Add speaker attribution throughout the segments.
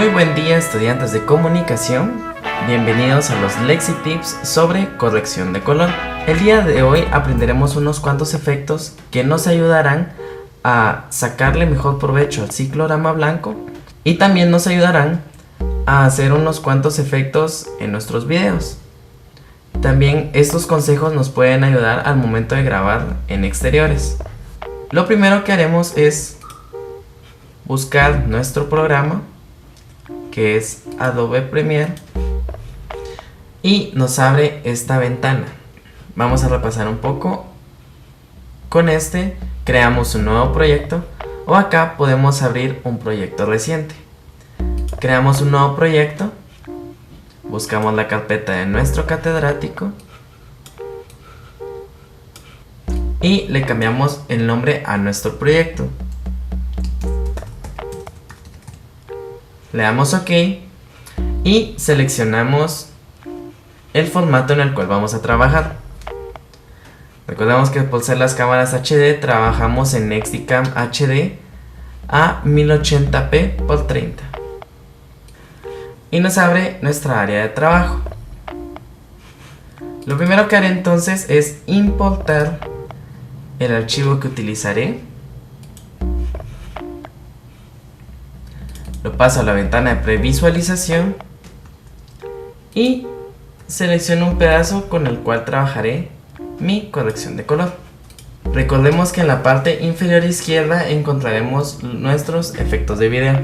Speaker 1: Muy buen día, estudiantes de comunicación. Bienvenidos a los LexiTips sobre corrección de color. El día de hoy aprenderemos unos cuantos efectos que nos ayudarán a sacarle mejor provecho al ciclorama blanco y también nos ayudarán a hacer unos cuantos efectos en nuestros videos. También estos consejos nos pueden ayudar al momento de grabar en exteriores. Lo primero que haremos es buscar nuestro programa, que es Adobe Premiere, y nos abre esta ventana. Vamos a repasar un poco. Con este creamos un nuevo proyecto, o acá podemos abrir un proyecto reciente. Creamos un nuevo proyecto, buscamos la carpeta de nuestro catedrático y le cambiamos el nombre a nuestro proyecto. Le damos OK y seleccionamos el formato en el cual vamos a trabajar. Recordemos que por ser las cámaras HD trabajamos en NextDecam HD a 1080p por 30. Y nos abre nuestra área de trabajo. Lo primero que haré entonces es importar el archivo que utilizaré. Lo paso a la ventana de previsualización y selecciono un pedazo con el cual trabajaré mi corrección de color. Recordemos que en la parte inferior izquierda encontraremos nuestros efectos de video.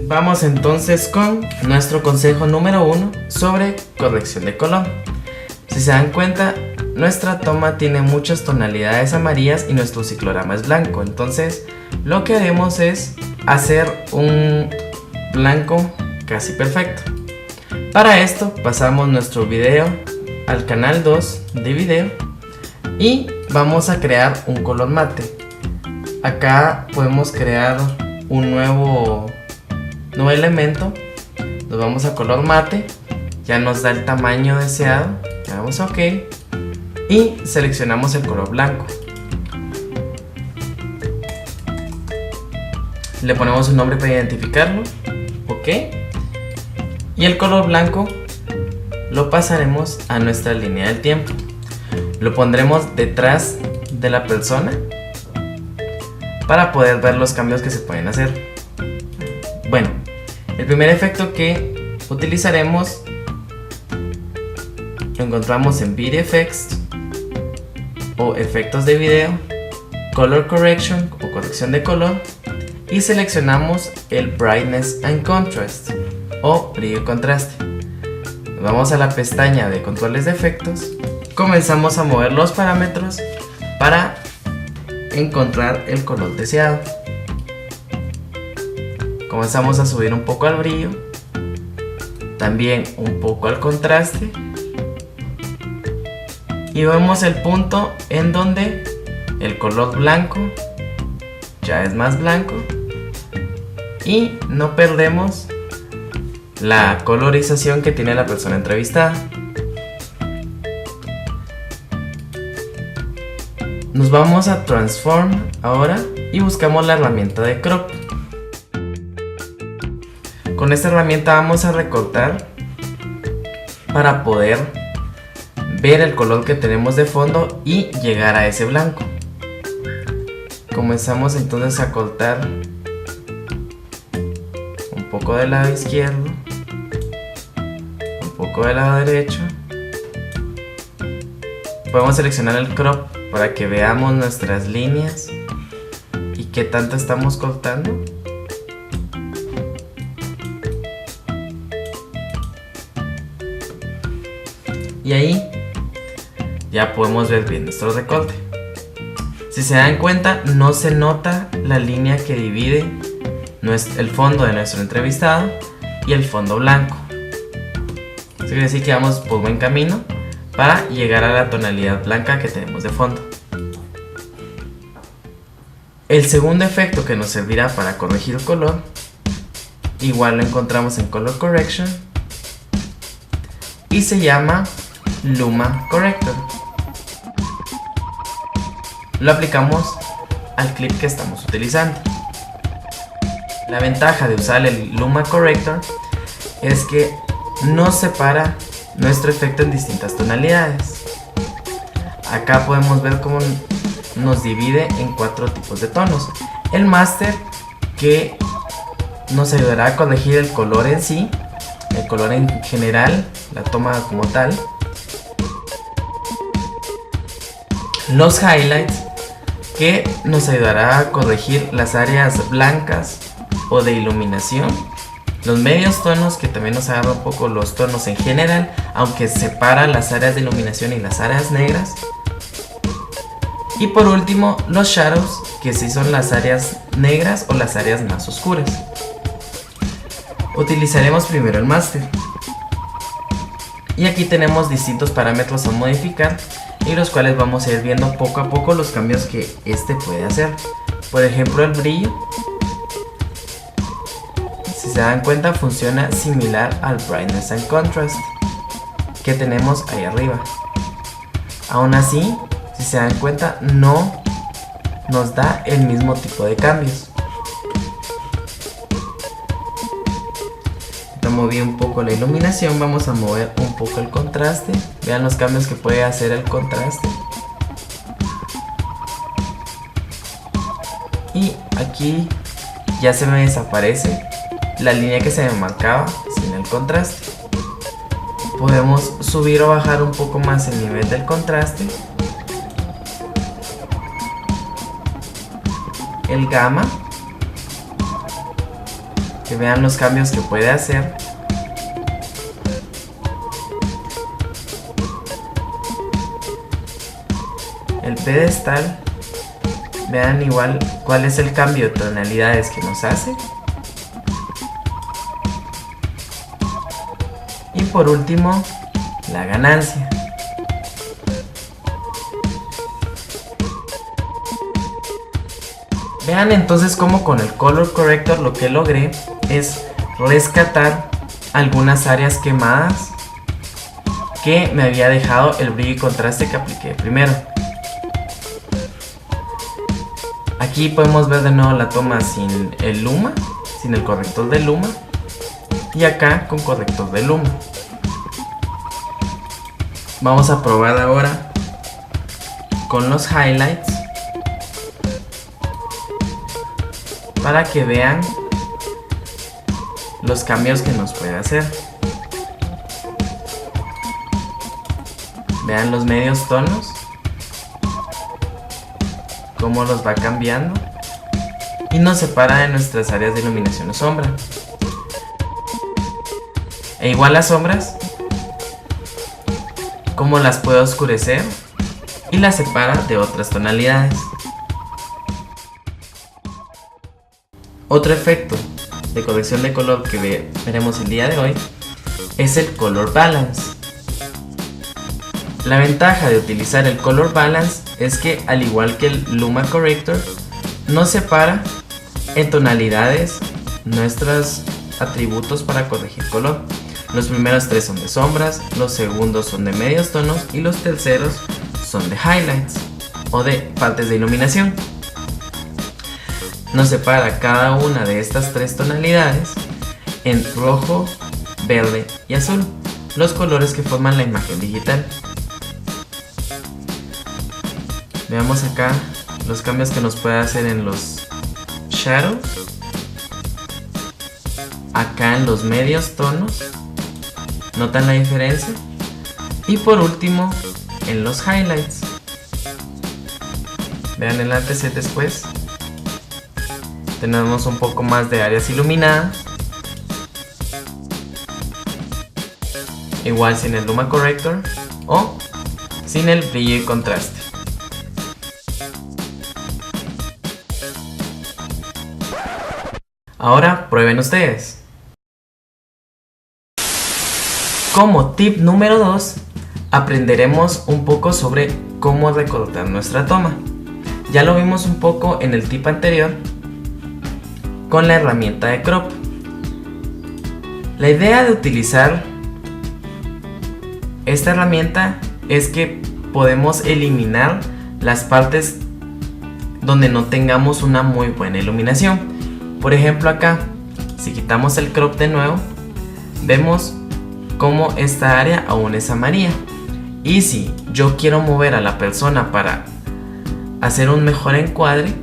Speaker 1: Vamos entonces con nuestro consejo número 1 sobre corrección de color. Si se dan cuenta, nuestra toma tiene muchas tonalidades amarillas y nuestro ciclorama es blanco. Entonces lo que haremos es hacer un blanco casi perfecto. Para esto pasamos nuestro video al canal 2 de video y vamos a crear un color mate. Acá podemos crear un nuevo elemento. Nos vamos a color mate, ya nos da el tamaño deseado. Le damos OK y seleccionamos el color blanco. Le ponemos un nombre para identificarlo, OK, y el color blanco lo pasaremos a nuestra línea del tiempo. Lo pondremos detrás de la persona para poder ver los cambios que se pueden hacer. Bueno, el primer efecto que utilizaremos lo encontramos en Video Effects o efectos de video, Color Correction o corrección de color, y seleccionamos el Brightness and Contrast o brillo y contraste. Vamos a la pestaña de controles de efectos, comenzamos a mover los parámetros para encontrar el color deseado. Comenzamos a subir un poco al brillo, también un poco al contraste, y vemos el punto en donde el color blanco ya es más blanco y no perdemos la colorización que tiene la persona entrevistada. Nos vamos a Transform ahora y buscamos la herramienta de Crop. Con esta herramienta vamos a recortar para poder ver el color que tenemos de fondo y llegar a ese blanco. Comenzamos entonces a cortar un poco del lado izquierdo, un poco del lado derecho. Podemos seleccionar el crop para que veamos nuestras líneas y qué tanto estamos cortando. Y ahí ya podemos ver bien nuestro recorte. Si se dan cuenta, no se nota la línea que divide el fondo de nuestro entrevistado y el fondo blanco. Eso quiere decir que vamos por buen camino para llegar a la tonalidad blanca que tenemos de fondo. El segundo efecto que nos servirá para corregir color, igual lo encontramos en Color Correction y se llama Luma Corrector. lo aplicamos al clip que estamos utilizando. La ventaja de usar el Luma Corrector es que nos separa nuestro efecto en distintas tonalidades. Acá podemos ver cómo nos divide en 4 tipos de tonos. El Master, que nos ayudará a corregir el color en sí, el color en general, la toma como tal. Los Highlights, que nos ayudará a corregir las áreas blancas o de iluminación. Los medios tonos, que también nos agarra un poco los tonos en general, aunque separa las áreas de iluminación y las áreas negras. Y por último, los Shadows, que sí son las áreas negras o las áreas más oscuras. Utilizaremos primero el Master. Y aquí tenemos distintos parámetros a modificar, y los cuales vamos a ir viendo poco a poco los cambios que este puede hacer. Por ejemplo, el brillo, si se dan cuenta, funciona similar al Brightness and Contrast que tenemos ahí arriba. Aún así, si se dan cuenta, no nos da el mismo tipo de cambios. Ya moví un poco la iluminación, vamos a mover un poco el contraste. Vean los cambios que puede hacer el contraste. Y aquí ya se me desaparece la línea que se me marcaba sin el contraste. Podemos subir o bajar un poco más el nivel del contraste. El gamma, que vean los cambios que puede hacer. El pedestal, vean igual cuál es el cambio de tonalidades que nos hace. Y por último, la ganancia. Vean entonces cómo con el Color Corrector lo que logré es rescatar algunas áreas quemadas que me había dejado el brillo y contraste que apliqué primero. Aquí podemos ver de nuevo la toma sin el Luma, sin el corrector de Luma, y acá con corrector de Luma. Vamos a probar ahora con los highlights para que vean los cambios que nos puede hacer. Vean los medios tonos, cómo los va cambiando, y nos separa de nuestras áreas de iluminación o sombra. E igual las sombras, cómo las puede oscurecer y las separa de otras tonalidades. Otro efecto de corrección de color que veremos el día de hoy es el Color Balance. La ventaja de utilizar el Color Balance es que, al igual que el Luma Corrector, nos separa en tonalidades nuestros atributos para corregir color. Los primeros 3 son de sombras, los segundos son de medios tonos y los terceros son de highlights o de partes de iluminación. Nos separa cada una de estas 3 tonalidades en rojo, verde y azul, los colores que forman la imagen digital. Veamos acá los cambios que nos puede hacer en los shadows, acá en los medios tonos, ¿notan la diferencia? Y por último en los highlights, vean el antes y el después. Tenemos un poco más de áreas iluminadas, igual sin el Luma Corrector o sin el brillo y contraste. Ahora prueben ustedes. Como tip número 2, aprenderemos un poco sobre cómo recortar nuestra toma. Ya lo vimos un poco en el tip anterior con la herramienta de crop. La idea de utilizar esta herramienta es que podemos eliminar las partes donde no tengamos una muy buena iluminación. Por ejemplo, acá, si quitamos el crop de nuevo, vemos cómo esta área aún es amarilla. Y si yo quiero mover a la persona para hacer un mejor encuadre,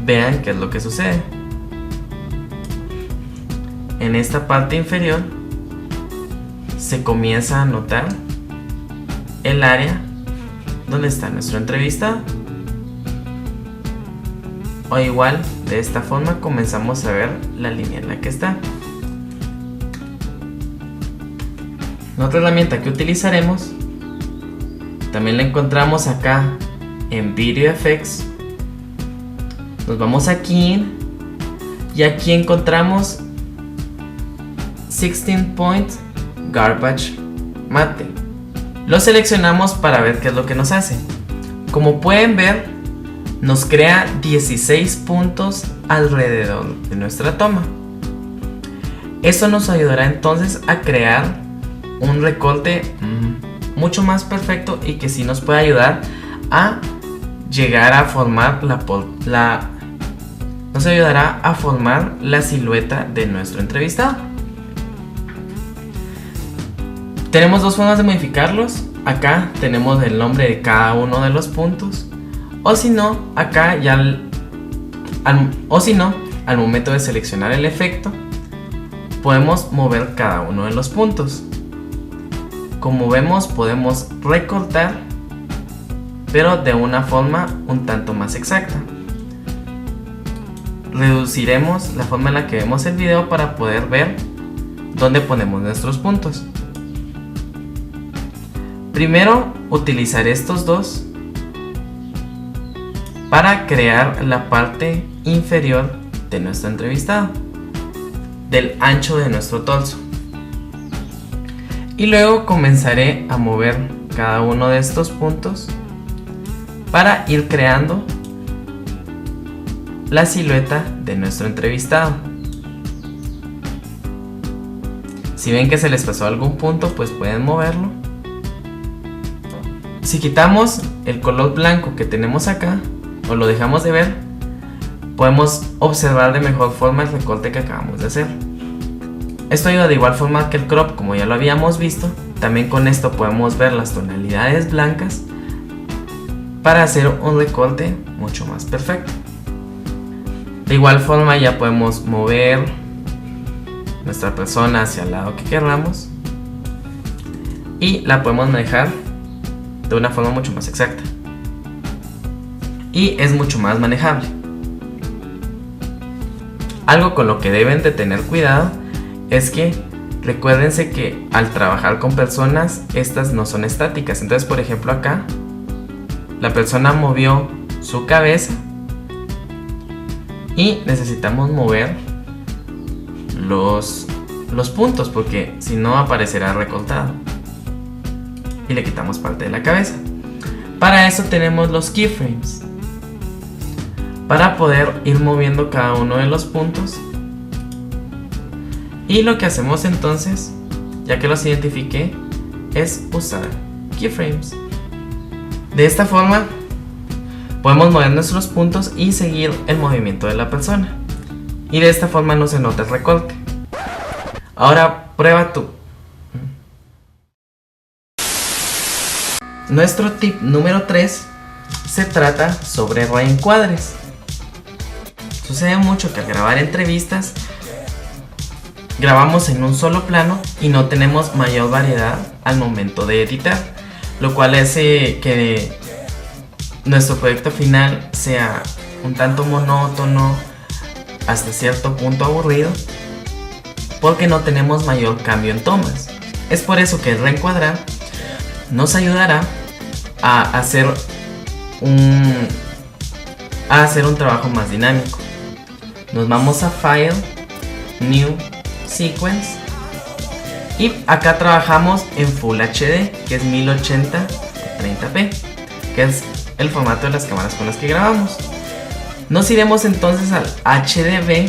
Speaker 1: vean qué es lo que sucede. En esta parte inferior se comienza a notar el área donde está nuestro entrevistado. O igual, de esta forma comenzamos a ver la línea en la que está. Otra herramienta que utilizaremos, también la encontramos acá en Video Effects. Nos vamos aquí y aquí encontramos 16 Point Garbage Matte. Lo seleccionamos para ver qué es lo que nos hace. Como pueden ver, nos crea 16 puntos alrededor de nuestra toma. Eso nos ayudará entonces a crear un recorte mucho más perfecto y que sí nos puede ayudar a llegar a formar nos ayudará a formar la silueta de nuestro entrevistado. Tenemos dos formas de modificarlos. Acá tenemos el nombre de cada uno de los puntos, o si no, acá ya al momento de seleccionar el efecto podemos mover cada uno de los puntos. Como vemos, podemos recortar, pero de una forma un tanto más exacta. Reduciremos la forma en la que vemos el video para poder ver dónde ponemos nuestros puntos. Primero utilizaré estos dos para crear la parte inferior de nuestro entrevistado, del ancho de nuestro torso. Y luego comenzaré a mover cada uno de estos puntos para ir creando la silueta de nuestro entrevistado. Si ven que se les pasó algún punto, pues pueden moverlo. Si quitamos el color blanco que tenemos acá o lo dejamos de ver, podemos observar de mejor forma el recorte que acabamos de hacer. Esto ayuda de igual forma que el crop, como ya lo habíamos visto. También con esto podemos ver las tonalidades blancas para hacer un recorte mucho más perfecto. De igual forma ya podemos mover nuestra persona hacia el lado que queramos y la podemos manejar de una forma mucho más exacta y es mucho más manejable. Algo con lo que deben de tener cuidado es que recuérdense que al trabajar con personas, estas no son estáticas. Entonces, por ejemplo, acá la persona movió su cabeza y necesitamos mover los puntos, porque si no aparecerá recortado y le quitamos parte de la cabeza. Para eso tenemos los keyframes, para poder ir moviendo cada uno de los puntos. Y lo que hacemos entonces, ya que los identifiqué, es usar keyframes. De esta forma podemos mover nuestros puntos y seguir el movimiento de la persona, y de esta forma no se nota el recorte. Ahora prueba tú. Nuestro tip número 3 se trata sobre reencuadres. Sucede mucho que al grabar entrevistas grabamos en un solo plano y no tenemos mayor variedad al momento de editar, lo cual hace que nuestro proyecto final sea un tanto monótono, hasta cierto punto aburrido, porque no tenemos mayor cambio en tomas. Es por eso que el reencuadrar nos ayudará a hacer un trabajo más dinámico. Nos vamos a File, New, Sequence, y acá trabajamos en Full HD, que es 1080 30p, que es el formato de las cámaras con las que grabamos. Nos iremos entonces al HDB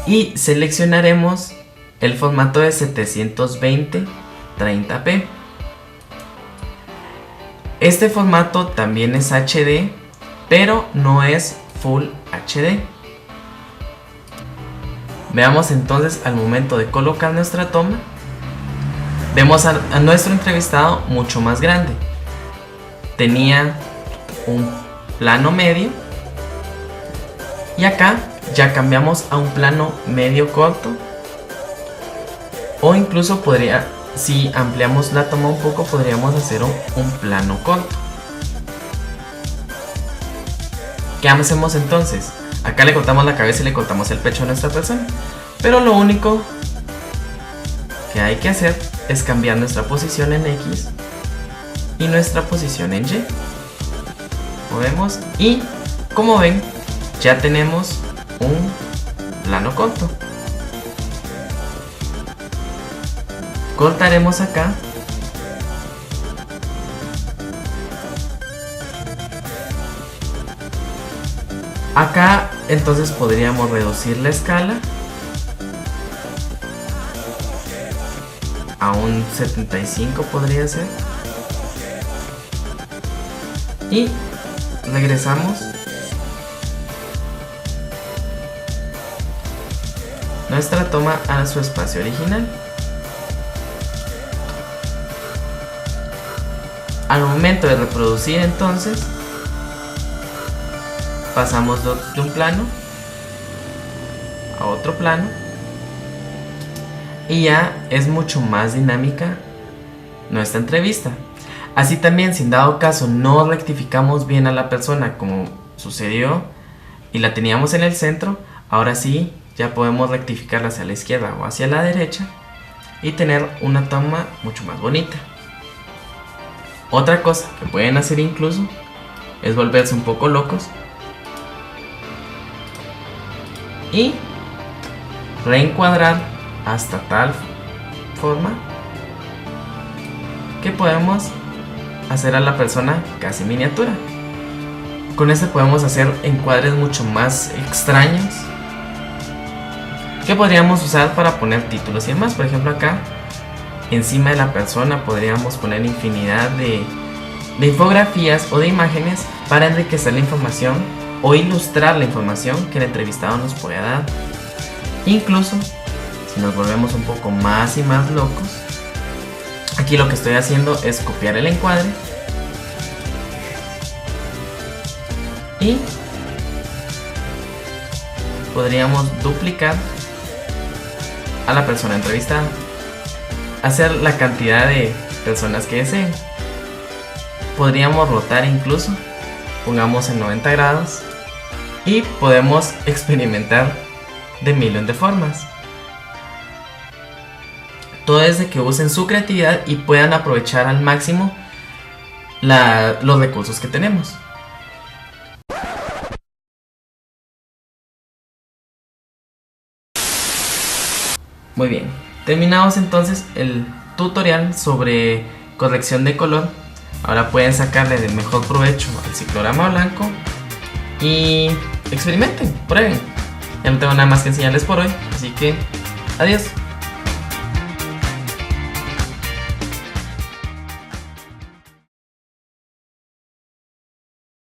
Speaker 1: y seleccionaremos el formato de 720 30p. Este formato también es HD pero no es Full HD. Veamos entonces al momento de colocar nuestra toma. Vemos a nuestro entrevistado mucho más grande. Tenía un plano medio y acá ya cambiamos a un plano medio corto, o incluso podría, si ampliamos la toma un poco, podríamos hacer un plano corto. ¿Qué hacemos entonces? Acá le cortamos la cabeza y le cortamos el pecho a nuestra persona, pero lo único que hay que hacer es cambiar nuestra posición en X y nuestra posición en Y. Movemos y, como ven, ya tenemos un plano corto. Cortaremos acá. Acá entonces podríamos reducir la escala a un 75, podría ser. Y regresamos nuestra toma a su espacio original. Al momento de reproducir entonces pasamos de un plano a otro plano y ya es mucho más dinámica nuestra entrevista. Así también, si en dado caso no rectificamos bien a la persona como sucedió y la teníamos en el centro, ahora sí ya podemos rectificarla hacia la izquierda o hacia la derecha y tener una toma mucho más bonita. Otra cosa que pueden hacer incluso es volverse un poco locos y reencuadrar hasta tal forma que podemos hacer a la persona casi miniatura. Con este podemos hacer encuadres mucho más extraños que podríamos usar para poner títulos y demás. Por ejemplo, acá encima de la persona podríamos poner infinidad de infografías o de imágenes para enriquecer la información o ilustrar la información que el entrevistado nos pueda dar. Incluso si nos volvemos un poco más y más locos, aquí lo que estoy haciendo es copiar el encuadre y podríamos duplicar a la persona entrevistada, hacer la cantidad de personas que deseen. Podríamos rotar incluso, pongamos en 90 grados y podemos experimentar de millón de formas. Todo es de que usen su creatividad y puedan aprovechar al máximo los recursos que tenemos. Muy bien, terminamos entonces el tutorial sobre corrección de color. Ahora pueden sacarle el mejor provecho al ciclograma blanco y experimenten, prueben. Ya no tengo nada más que enseñarles por hoy, así que adiós.